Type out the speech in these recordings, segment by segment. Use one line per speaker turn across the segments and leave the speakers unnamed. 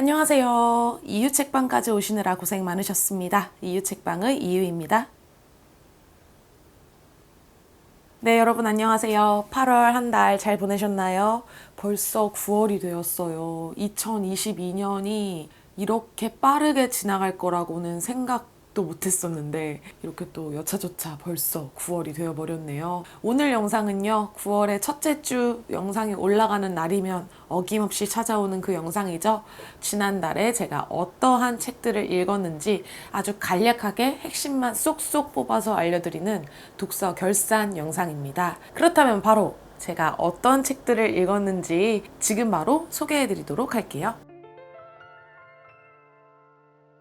안녕하세요. 이유책방까지 오시느라 고생 많으셨습니다. 이유책방의 이유입니다. 네, 여러분 안녕하세요. 8월 한 달 잘 보내셨나요? 벌써 9월이 되었어요. 2022년이 이렇게 빠르게 지나갈 거라고는 생각도 못했었는데 이렇게 또 여차저차 벌써 9월이 되어버렸네요. 오늘 영상은요, 9월의 첫째 주 영상이 올라가는 날이면 어김없이 찾아오는 그 영상이죠. 지난달에 제가 어떠한 책들을 읽었는지 아주 간략하게 핵심만 쏙쏙 뽑아서 알려드리는 독서 결산 영상입니다. 그렇다면 바로 제가 어떤 책들을 읽었는지 지금 바로 소개해드리도록 할게요.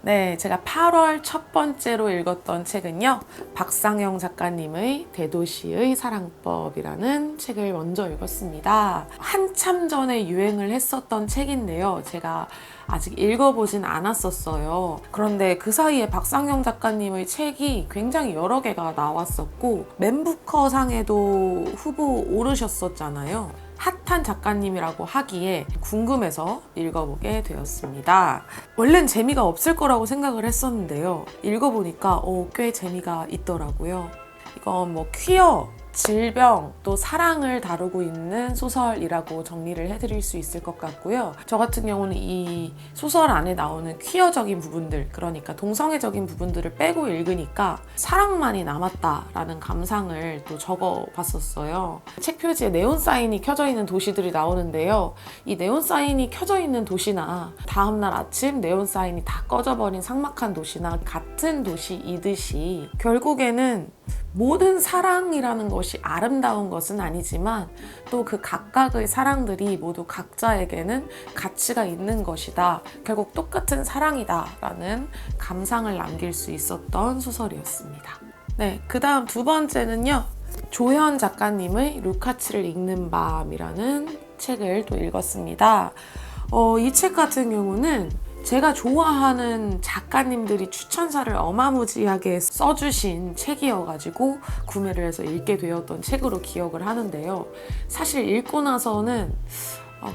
네, 제가 8월 첫 번째로 읽었던 책은요, 박상영 작가님의 대도시의 사랑법이라는 책을 먼저 읽었습니다. 한참 전에 유행을 했었던 책인데요, 제가 아직 읽어보진 않았었어요. 그런데 그 사이에 박상영 작가님의 책이 굉장히 여러 개가 나왔었고 맨부커 상에도 후보 오르셨었잖아요. 핫한 작가님이라고 하기에 궁금해서 읽어보게 되었습니다. 원래는 재미가 없을 거라고 생각을 했었는데요. 읽어보니까 꽤 재미가 있더라고요. 이건 뭐 퀴어, 질병, 또 사랑을 다루고 있는 소설이라고 정리를 해드릴 수 있을 것 같고요. 저 같은 경우는 이 소설 안에 나오는 퀴어적인 부분들, 그러니까 동성애적인 부분들을 빼고 읽으니까 사랑만이 남았다라는 감상을 또 적어봤었어요. 책 표지에 네온사인이 켜져 있는 도시들이 나오는데요. 이 네온사인이 켜져 있는 도시나 다음날 아침 네온사인이 다 꺼져버린 삭막한 도시나 같은 도시이듯이 결국에는 모든 사랑이라는 것이 아름다운 것은 아니지만 또 그 각각의 사랑들이 모두 각자에게는 가치가 있는 것이다. 결국 똑같은 사랑이다 라는 감상을 남길 수 있었던 소설이었습니다. 네, 그 다음 두 번째는요, 조현 작가님의 루카치를 읽는 밤이라는 책을 또 읽었습니다. 이 책 같은 경우는 제가 좋아하는 작가님들이 추천사를 어마무지하게 써주신 책이어가지고 구매를 해서 읽게 되었던 책으로 기억을 하는데요. 사실 읽고 나서는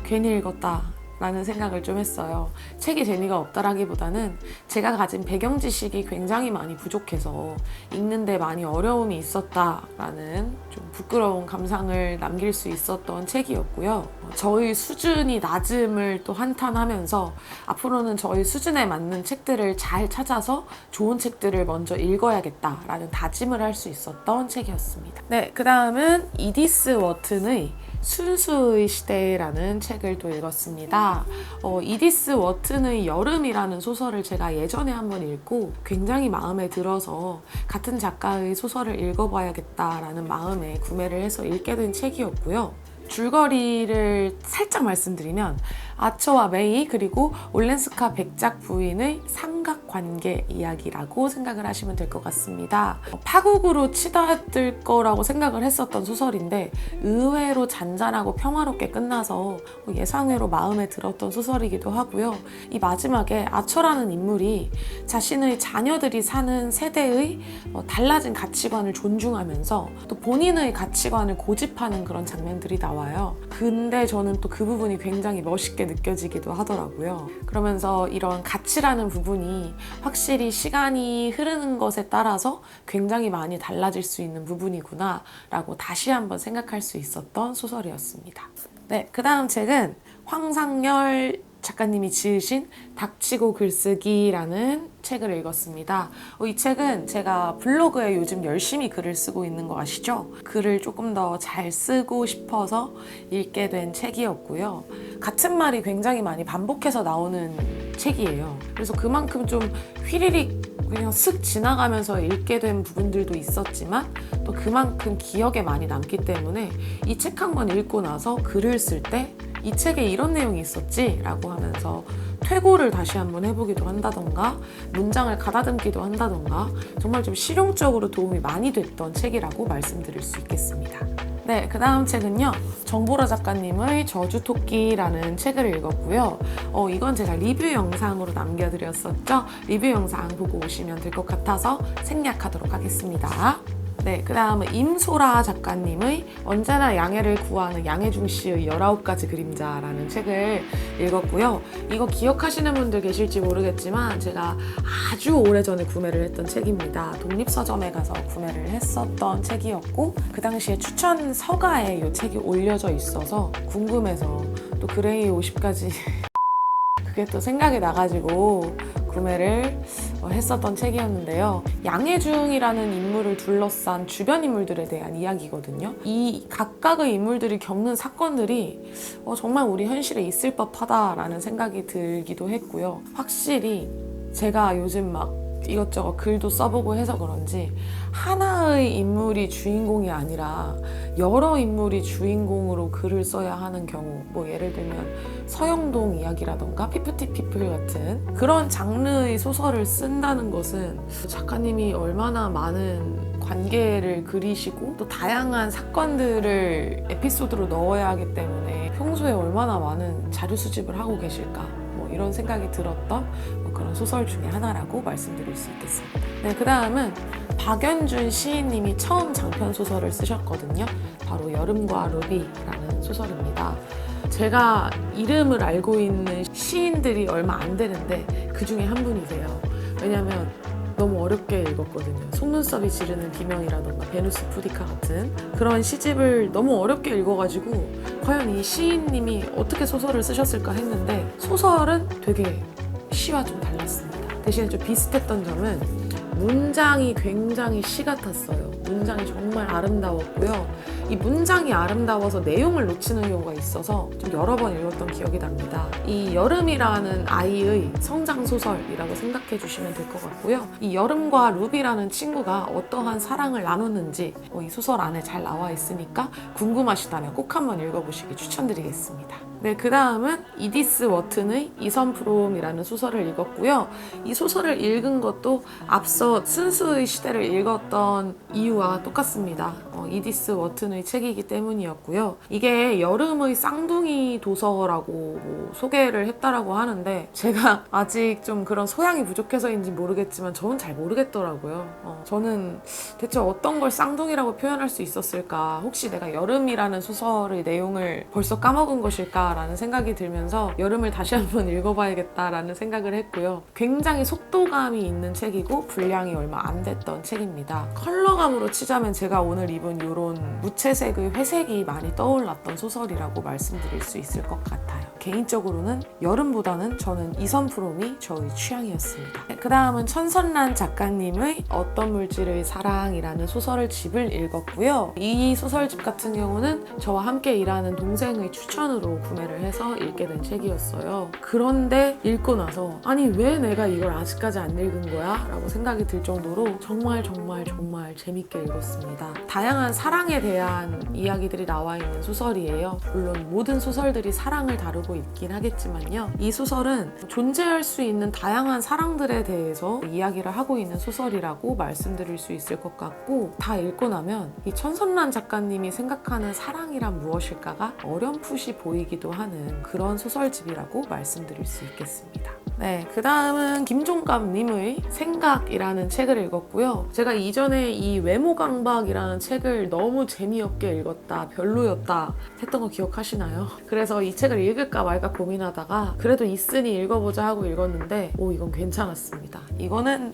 괜히 읽었다 라는 생각을 좀 했어요. 책이 재미가 없다라기보다는 제가 가진 배경 지식이 굉장히 많이 부족해서 읽는데 많이 어려움이 있었다라는 좀 부끄러운 감상을 남길 수 있었던 책이었고요. 저희 수준이 낮음을 또 한탄하면서 앞으로는 저희 수준에 맞는 책들을 잘 찾아서 좋은 책들을 먼저 읽어야겠다라는 다짐을 할 수 있었던 책이었습니다. 네, 그 다음은 이디스 워튼의 순수의 시대라는 책을 또 읽었습니다. 이디스 워튼의 여름이라는 소설을 제가 예전에 한번 읽고 굉장히 마음에 들어서 같은 작가의 소설을 읽어봐야겠다라는 마음에 구매를 해서 읽게 된 책이었고요. 줄거리를 살짝 말씀드리면 아처와 메이 그리고 올렌스카 백작 부인의 삼각관계 이야기라고 생각을 하시면 될 것 같습니다. 파국으로 치닫을 거라고 생각을 했었던 소설인데 의외로 잔잔하고 평화롭게 끝나서 예상외로 마음에 들었던 소설이기도 하고요. 이 마지막에 아처라는 인물이 자신의 자녀들이 사는 세대의 달라진 가치관을 존중하면서 또 본인의 가치관을 고집하는 그런 장면들이 나와요. 근데 저는 또 그 부분이 굉장히 멋있게 느껴지기도 하더라고요. 그러면서 이런 가치라는 부분이 확실히 시간이 흐르는 것에 따라서 굉장히 많이 달라질 수 있는 부분이구나 라고 다시 한번 생각할 수 있었던 소설이었습니다. 네, 그 다음 책은 황상열 작가님이 지으신 닥치고 글쓰기라는 책을 읽었습니다. 이 책은 제가 블로그에 요즘 열심히 글을 쓰고 있는 거 아시죠? 글을 조금 더 잘 쓰고 싶어서 읽게 된 책이었고요. 같은 말이 굉장히 많이 반복해서 나오는 책이에요. 그래서 그만큼 좀 휘리릭 그냥 슥 지나가면서 읽게 된 부분들도 있었지만 또 그만큼 기억에 많이 남기 때문에 이 책 한 권 읽고 나서 글을 쓸 때 이 책에 이런 내용이 있었지 라고 하면서 퇴고를 다시 한번 해보기도 한다던가 문장을 가다듬기도 한다던가 정말 좀 실용적으로 도움이 많이 됐던 책이라고 말씀드릴 수 있겠습니다. 네, 그 다음 책은요, 정보라 작가님의 저주토끼라는 책을 읽었고요. 이건 제가 리뷰 영상으로 남겨드렸었죠. 리뷰 영상 보고 오시면 될 것 같아서 생략하도록 하겠습니다. 네, 그 다음은 임소라 작가님의 언제나 양해를 구하는 양해중 씨의 19가지 그림자라는 책을 읽었고요. 이거 기억하시는 분들 계실지 모르겠지만 제가 아주 오래전에 구매를 했던 책입니다. 독립서점에 가서 구매를 했었던 책이었고 그 당시에 추천 서가에 이 책이 올려져 있어서 궁금해서 또 그레이 50가지 그게 또 생각이 나가지고 구매를 했었던 책이었는데요. 양해중이라는 인물을 둘러싼 주변 인물들에 대한 이야기거든요. 이 각각의 인물들이 겪는 사건들이 정말 우리 현실에 있을 법하다라는 생각이 들기도 했고요. 확실히 제가 요즘 막 이것저것 글도 써보고 해서 그런지 하나의 인물이 주인공이 아니라 여러 인물이 주인공으로 글을 써야 하는 경우, 뭐 예를 들면 서영동 이야기라던가 피프티 피플 같은 그런 장르의 소설을 쓴다는 것은 작가님이 얼마나 많은 관계를 그리시고 또 다양한 사건들을 에피소드로 넣어야 하기 때문에 평소에 얼마나 많은 자료 수집을 하고 계실까, 뭐 이런 생각이 들었던 그런 소설 중에 하나라고 말씀드릴 수 있겠습니다. 네, 그 다음은 박연준 시인님이 처음 장편 소설을 쓰셨거든요. 바로 여름과 루비라는 소설입니다. 제가 이름을 알고 있는 시인들이 얼마 안 되는데 그 중에 한 분이세요. 왜냐면 너무 어렵게 읽었거든요. 속눈썹이 지르는 비명이라던가 베누스 푸디카 같은 그런 시집을 너무 어렵게 읽어가지고 과연 이 시인님이 어떻게 소설을 쓰셨을까 했는데 소설은 되게 시와 좀 달랐습니다. 대신에 좀 비슷했던 점은 문장이 굉장히 시 같았어요. 문장이 정말 아름다웠고요. 이 문장이 아름다워서 내용을 놓치는 경우가 있어서 좀 여러 번 읽었던 기억이 납니다. 이 여름이라는 아이의 성장 소설이라고 생각해 주시면 될 것 같고요. 이 여름과 루비라는 친구가 어떠한 사랑을 나누는지 이 소설 안에 잘 나와 있으니까 궁금하시다면 꼭 한번 읽어보시기 추천드리겠습니다. 네, 그 다음은 이디스 워튼의 이선프롬이라는 소설을 읽었고요. 이 소설을 읽은 것도 앞서 순수의 시대를 읽었던 이유와 똑같습니다. 이디스 워튼의 책이기 때문이었고요. 이게 여름의 쌍둥이 도서라고 소개를 했다라고 하는데 제가 아직 좀 그런 소양이 부족해서인지 모르겠지만 저는 잘 모르겠더라고요. 저는 대체 어떤 걸 쌍둥이라고 표현할 수 있었을까? 혹시 내가 여름이라는 소설의 내용을 벌써 까먹은 것일까? 라는 생각이 들면서 여름을 다시 한번 읽어봐야겠다라는 생각을 했고요. 굉장히 속도감이 있는 책이고 분량이 얼마 안 됐던 책입니다. 컬러감으로 치자면 제가 오늘 입은 이런 무채색의 회색이 많이 떠올랐던 소설이라고 말씀드릴 수 있을 것 같아요. 개인적으로는 여름보다는 저는 이선프롬이 저의 취향이었습니다. 그 다음은 천선란 작가님의 어떤 물질의 사랑이라는 소설집을 읽었고요. 이 소설집 같은 경우는 저와 함께 일하는 동생의 추천으로 구매를 해서 읽게 된 책이었어요. 그런데 읽고 나서 아니 왜 내가 이걸 아직까지 안 읽은 거야? 라고 생각이 들 정도로 정말 재밌게 읽었습니다. 다양한 사랑에 대한 이야기들이 나와 있는 소설이에요. 물론 모든 소설들이 사랑을 다루고 있긴 하겠지만요. 이 소설은 존재할 수 있는 다양한 사랑들에 대해서 이야기를 하고 있는 소설이라고 말씀드릴 수 있을 것 같고 다 읽고 나면 이 천선란 작가님이 생각하는 사랑이란 무엇일까가 어렴풋이 보이기도 하는 그런 소설집이라고 말씀드릴 수 있겠습니다. 네, 그 다음은 김종갑님의 생각이라는 책을 읽었고요. 제가 이전에 이 외모강박이라는 책을 너무 재미없게 읽었다, 별로였다 했던 거 기억하시나요? 그래서 이 책을 읽을까 말까 고민하다가 그래도 있으니 읽어보자 하고 읽었는데 이건 괜찮았습니다. 이거는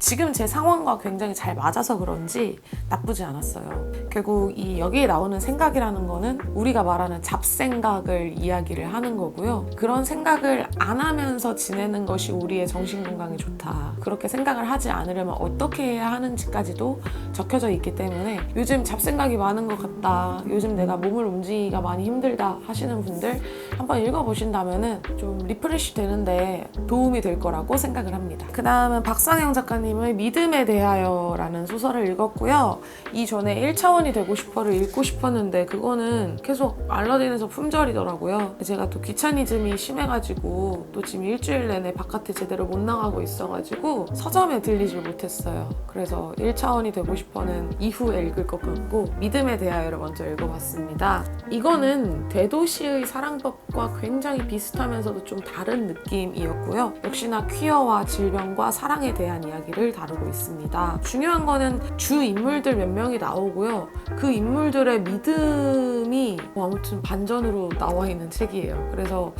지금 제 상황과 굉장히 잘 맞아서 그런지 나쁘지 않았어요. 결국 여기에 나오는 생각이라는 거는 우리가 말하는 잡생각을 이야기를 하는 거고요. 그런 생각을 안 하면서 지내는 것이 우리의 정신건강에 좋다. 그렇게 생각을 하지 않으려면 어떻게 해야 하는지까지도 적혀져 있기 때문에 요즘 잡생각이 많은 것 같다. 요즘 내가 몸을 움직이기가 많이 힘들다 하시는 분들 한번 읽어보신다면 좀 리프레시 되는데 도움이 될 거라고 생각을 합니다. 그 다음은 박상영 작가님 의 믿음에 대하여라는 소설을 읽었고요. 이전에 1차원이 되고 싶어를 읽고 싶었는데 그거는 계속 알라딘에서 품절이더라고요. 제가 또 귀차니즘이 심해가지고 또 지금 일주일 내내 바깥에 제대로 못 나가고 있어가지고 서점에 들리질 못했어요. 그래서 1차원이 되고 싶어는 이후에 읽을 것 같고 믿음에 대하여를 먼저 읽어봤습니다. 이거는 대도시의 사랑법과 굉장히 비슷하면서도 좀 다른 느낌이었고요. 역시나 퀴어와 질병과 사랑에 대한 이야기를 주제를 다루고 있습니다. 중요한 거는 주 인물들 몇 명이 나오고요. 그 인물들의 믿음이 아무튼 반전으로 나와 있는 책이에요. 그래서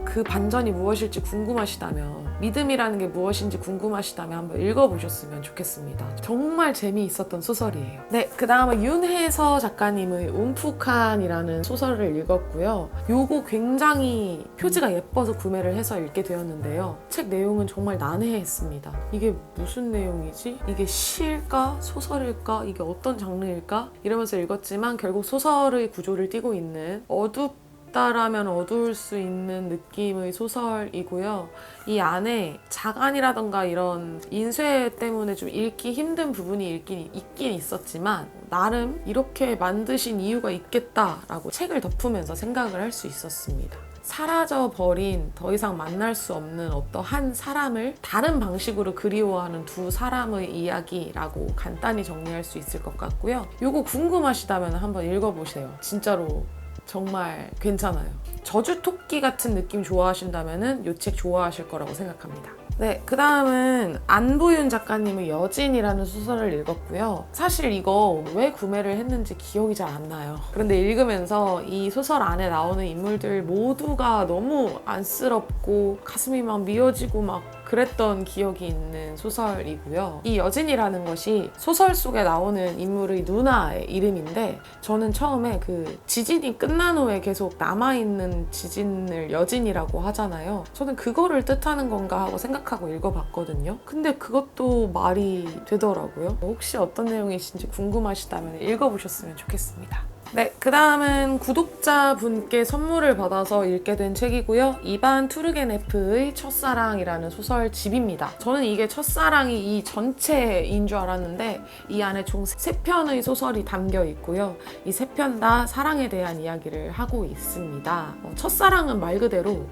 그 반전이 무엇일지 궁금하시다면, 믿음이라는 게 무엇인지 궁금하시다면 한번 읽어보셨으면 좋겠습니다. 정말 재미있었던 소설이에요. 네, 그 다음은 윤혜서 작가님의 움푹한이라는 소설을 읽었고요. 요거 굉장히 표지가 예뻐서 구매를 해서 읽게 되었는데요. 책 내용은 정말 난해했습니다. 이게 무슨 내용이지? 이게 시일까? 소설일까? 이게 어떤 장르일까? 이러면서 읽었지만 결국 소설의 구조를 띠고 있는 어둡다라면 어두울 수 있는 느낌의 소설이고요. 이 안에 자간이라던가 이런 인쇄 때문에 좀 읽기 힘든 부분이 있긴 있었지만 나름 이렇게 만드신 이유가 있겠다라고 책을 덮으면서 생각을 할 수 있었습니다. 사라져버린, 더 이상 만날 수 없는 어떠한 사람을 다른 방식으로 그리워하는 두 사람의 이야기라고 간단히 정리할 수 있을 것 같고요. 요거 궁금하시다면 한번 읽어보세요. 진짜로 정말 괜찮아요. 저주토끼 같은 느낌 좋아하신다면 이 책 좋아하실 거라고 생각합니다. 네, 그 다음은 안보윤 작가님의 여진이라는 소설을 읽었고요. 사실 이거 왜 구매를 했는지 기억이 잘 안 나요. 그런데 읽으면서 이 소설 안에 나오는 인물들 모두가 너무 안쓰럽고 가슴이 막 미어지고 막 그랬던 기억이 있는 소설이고요. 이 여진이라는 것이 소설 속에 나오는 인물의 누나의 이름인데, 저는 처음에 그 지진이 끝난 후에 계속 남아있는 지진을 여진이라고 하잖아요. 저는 그거를 뜻하는 건가 하고 생각하고 읽어봤거든요. 근데 그것도 말이 되더라고요. 혹시 어떤 내용이신지 궁금하시다면 읽어보셨으면 좋겠습니다. 네, 그 다음은 구독자분께 선물을 받아서 읽게 된 책이고요. 이반 투르게네프의 첫사랑이라는 소설집입니다. 저는 이게 첫사랑이 이 전체인 줄 알았는데 이 안에 총 3편의 소설이 담겨 있고요. 이 3편 다 사랑에 대한 이야기를 하고 있습니다. 첫사랑은 말 그대로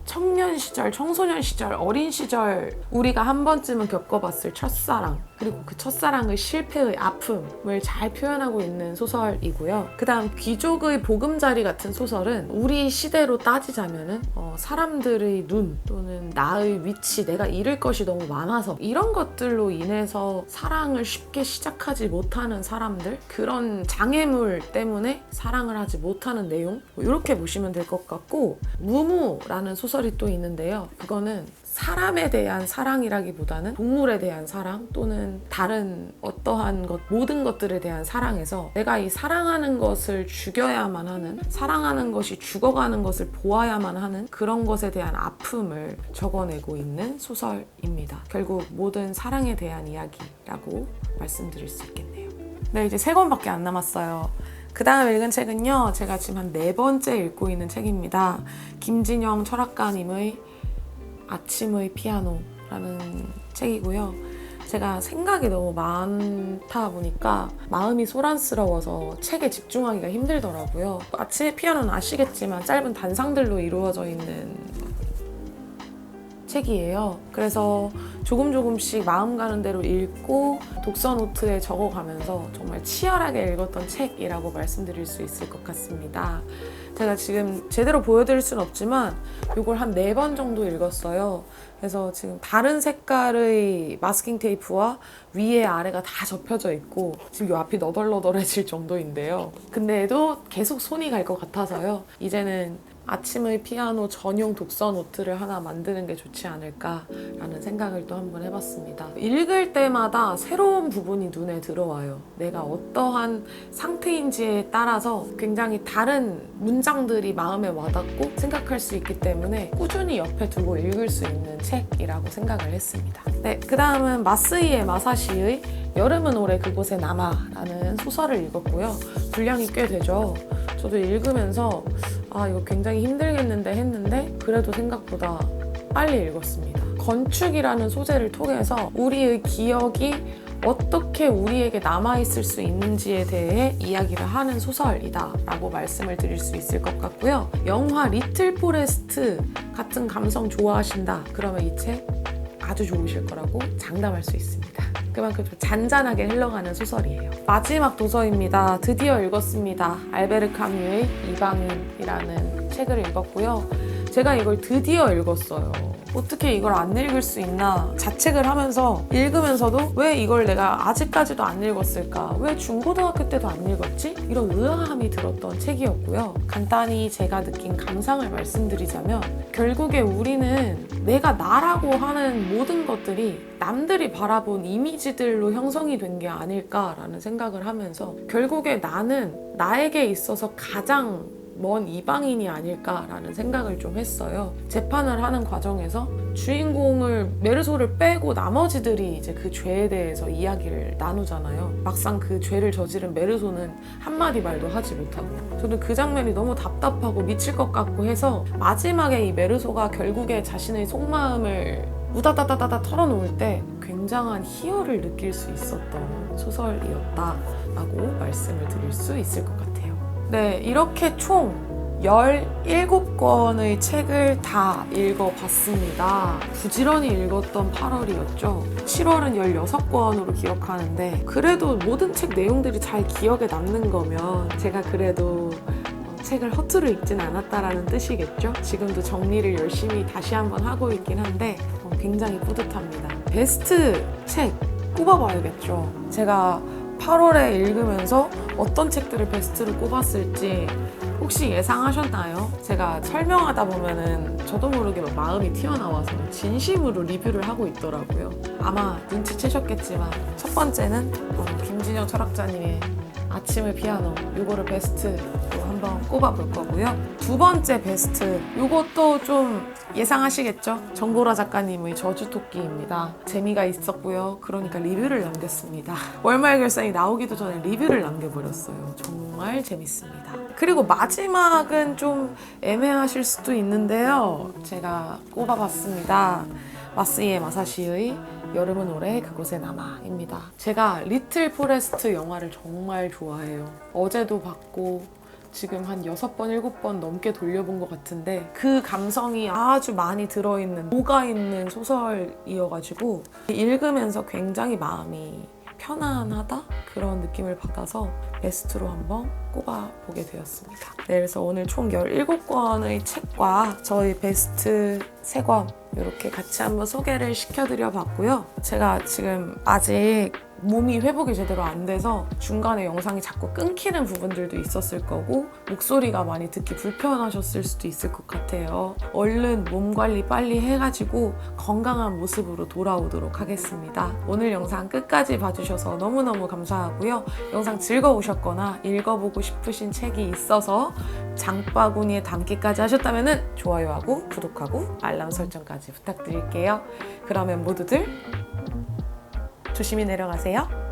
청년 시절, 청소년 시절, 어린 시절 우리가 한 번쯤은 겪어봤을 첫사랑, 그리고 그 첫사랑의 실패의 아픔을 잘 표현하고 있는 소설이고요. 그 다음 귀족의 보금자리 같은 소설은 우리 시대로 따지자면은 사람들의 눈 또는 나의 위치, 내가 잃을 것이 너무 많아서 이런 것들로 인해서 사랑을 쉽게 시작하지 못하는 사람들, 그런 장애물 때문에 사랑을 하지 못하는 내용, 이렇게 보시면 될 것 같고, 무무라는 소설이 또 있는데요. 그거는 사람에 대한 사랑이라기보다는 동물에 대한 사랑 또는 다른 어떠한 것, 모든 것들에 대한 사랑에서 내가 이 사랑하는 것을 죽여야만 하는, 사랑하는 것이 죽어가는 것을 보아야만 하는 그런 것에 대한 아픔을 적어내고 있는 소설입니다. 결국 모든 사랑에 대한 이야기라고 말씀드릴 수 있겠네요. 네, 이제 3권밖에 안 남았어요. 그 다음 읽은 책은요, 제가 지금 한 4번째 읽고 있는 책입니다. 김진영 철학가님의 아침의 피아노라는 책이고요. 제가 생각이 너무 많다 보니까 마음이 소란스러워서 책에 집중하기가 힘들더라고요. 아침의 피아노는 아시겠지만 짧은 단상들로 이루어져 있는 책이에요. 그래서 조금씩 마음 가는 대로 읽고 독서 노트에 적어가면서 정말 치열하게 읽었던 책이라고 말씀드릴 수 있을 것 같습니다. 제가 지금 제대로 보여드릴 수는 없지만 이걸 한 4번 정도 읽었어요. 그래서 지금 다른 색깔의 마스킹 테이프와 위에 아래가 다 접혀져 있고 지금 이 앞이 너덜너덜해질 정도인데요. 근데도 계속 손이 갈 것 같아서요. 이제는 아침의 피아노 전용 독서 노트를 하나 만드는 게 좋지 않을까라는 생각을 또 한번 해봤습니다. 읽을 때마다 새로운 부분이 눈에 들어와요. 내가 어떠한 상태인지에 따라서 굉장히 다른 문장들이 마음에 와닿고 생각할 수 있기 때문에 꾸준히 옆에 두고 읽을 수 있는 책이라고 생각을 했습니다. 네, 그 다음은 마스이에 마사시의 여름은 올해 그곳에 남아라는 소설을 읽었고요. 분량이 꽤 되죠. 저도 읽으면서 이거 굉장히 힘들겠는데 했는데 그래도 생각보다 빨리 읽었습니다. 건축이라는 소재를 통해서 우리의 기억이 어떻게 우리에게 남아있을 수 있는지에 대해 이야기를 하는 소설이다 라고 말씀을 드릴 수 있을 것 같고요. 영화 리틀 포레스트 같은 감성 좋아하신다 그러면 이 책 아주 좋으실 거라고 장담할 수 있습니다. 그만큼 좀 잔잔하게 흘러가는 소설이에요. 마지막 도서입니다. 드디어 읽었습니다. 알베르 카뮈의 이방인이라는 책을 읽었고요. 제가 이걸 드디어 읽었어요. 어떻게 이걸 안 읽을 수 있나 자책을 하면서 읽으면서도 왜 이걸 내가 아직까지도 안 읽었을까? 왜 중고등학교 때도 안 읽었지? 이런 의아함이 들었던 책이었고요. 간단히 제가 느낀 감상을 말씀드리자면 결국에 우리는 내가 나라고 하는 모든 것들이 남들이 바라본 이미지들로 형성이 된 게 아닐까라는 생각을 하면서 결국에 나는 나에게 있어서 가장 먼 이방인이 아닐까라는 생각을 좀 했어요. 재판을 하는 과정에서 주인공을 메르소를 빼고 나머지들이 이제 그 죄에 대해서 이야기를 나누잖아요. 막상 그 죄를 저지른 메르소는 한마디 말도 하지 못하고 저는 그 장면이 너무 답답하고 미칠 것 같고 해서 마지막에 이 메르소가 결국에 자신의 속마음을 우다다다다다 털어놓을 때 굉장한 희열을 느낄 수 있었던 소설이었다라고 말씀을 드릴 수 있을 것 같아요. 네, 이렇게 총 17권의 책을 다 읽어봤습니다. 부지런히 읽었던 8월이었죠. 7월은 16권으로 기억하는데 그래도 모든 책 내용들이 잘 기억에 남는 거면 제가 그래도 책을 허투루 읽진 않았다라는 뜻이겠죠. 지금도 정리를 열심히 다시 한번 하고 있긴 한데 굉장히 뿌듯합니다. 베스트 책 꼽아봐야겠죠. 제가 8월에 읽으면서 어떤 책들을 베스트로 꼽았을지 혹시 예상하셨나요? 제가 설명하다 보면은 저도 모르게 막 마음이 튀어나와서 진심으로 리뷰를 하고 있더라고요. 아마 눈치채셨겠지만 첫 번째는 김진영 철학자님의 아침의 피아노, 요거를 베스트로 한번 꼽아볼 거고요. 두 번째 베스트, 요것도 좀 예상하시겠죠? 정보라 작가님의 저주토끼입니다. 재미가 있었고요. 그러니까 리뷰를 남겼습니다. 월말결산이 나오기도 전에 리뷰를 남겨버렸어요. 정말 재밌습니다. 그리고 마지막은 좀 애매하실 수도 있는데요. 제가 꼽아봤습니다. 마스이에 마사시의 여름은 올해 그곳에 남아입니다. 제가 리틀 포레스트 영화를 정말 좋아해요. 어제도 봤고 지금 한 6번, 7번 넘게 돌려본 것 같은데 그 감성이 아주 많이 들어있는, 녹아있는 소설이어가지고 읽으면서 굉장히 마음이 편안하다? 그런 느낌을 받아서 베스트로 한번 꼽아보게 되었습니다. 네, 그래서 오늘 총 17권의 책과 저희 베스트 3권 이렇게 같이 한번 소개를 시켜드려 봤고요. 제가 지금 아직 몸이 회복이 제대로 안 돼서 중간에 영상이 자꾸 끊기는 부분들도 있었을 거고 목소리가 많이 듣기 불편하셨을 수도 있을 것 같아요. 얼른 몸 관리 빨리 해가지고 건강한 모습으로 돌아오도록 하겠습니다. 오늘 영상 끝까지 봐주셔서 너무너무 감사하고요. 영상 즐거우셨거나 읽어보고 싶으신 책이 있어서 장바구니에 담기까지 하셨다면 좋아요하고 구독하고 알람 설정까지 부탁드릴게요. 그러면 모두들 조심히 내려가세요.